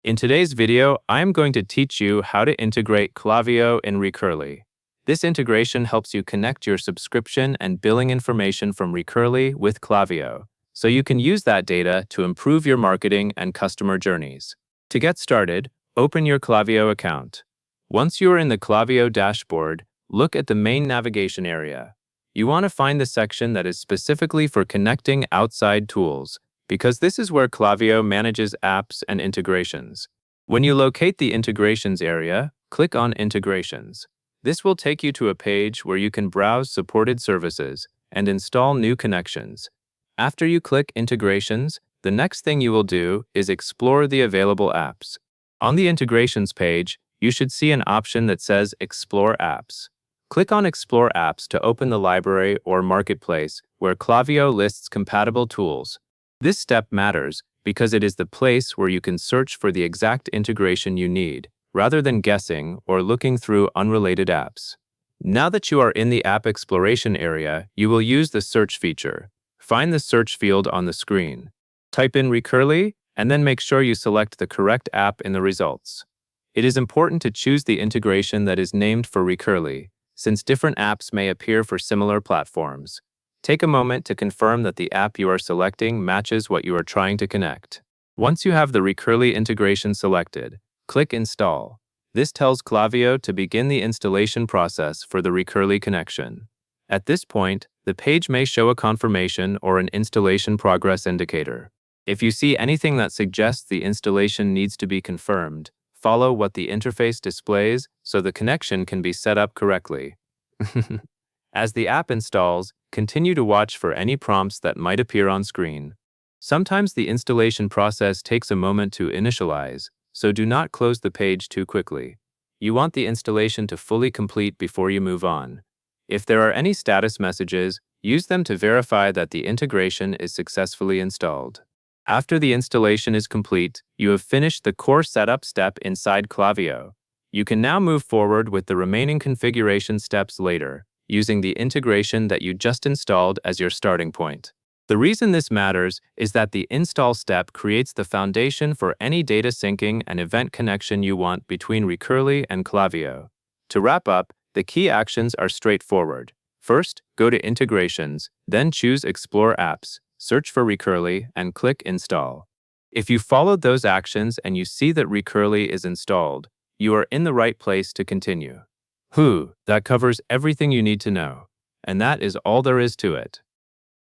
In today's video, I am going to teach you how to integrate Klaviyo in Recurly. This integration helps you connect your subscription and billing information from Recurly with Klaviyo, so you can use that data to improve your marketing and customer journeys. To get started, open your Klaviyo account. Once you are in the Klaviyo dashboard, look at the main navigation area. You want to find the section that is specifically for connecting outside tools, because this is where Klaviyo manages apps and integrations. When you locate the Integrations area, click on Integrations. This will take you to a page where you can browse supported services and install new connections. After you click Integrations, the next thing you will do is explore the available apps. On the Integrations page, you should see an option that says Explore Apps. Click on Explore Apps to open the library or marketplace where Klaviyo lists compatible tools. This step matters because it is the place where you can search for the exact integration you need, rather than guessing or looking through unrelated apps. Now that you are in the App Exploration area, you will use the Search feature. Find the search field on the screen. Type in Recurly, and then make sure you select the correct app in the results. It is important to choose the integration that is named for Recurly, since different apps may appear for similar platforms. Take a moment to confirm that the app you are selecting matches what you are trying to connect. Once you have the Recurly integration selected, click Install. This tells Klaviyo to begin the installation process for the Recurly connection. At this point, the page may show a confirmation or an installation progress indicator. If you see anything that suggests the installation needs to be confirmed, follow what the interface displays so the connection can be set up correctly. As the app installs, continue to watch for any prompts that might appear on screen. Sometimes the installation process takes a moment to initialize, so do not close the page too quickly. You want the installation to fully complete before you move on. If there are any status messages, use them to verify that the integration is successfully installed. After the installation is complete, you have finished the core setup step inside Klaviyo. You can now move forward with the remaining configuration steps later, using the integration that you just installed as your starting point. The reason this matters is that the install step creates the foundation for any data syncing and event connection you want between Recurly and Klaviyo. To wrap up, the key actions are straightforward. First, go to Integrations, then choose Explore Apps, search for Recurly, and click Install. If you followed those actions and you see that Recurly is installed, you are in the right place to continue. That covers everything you need to know. And that is all there is to it.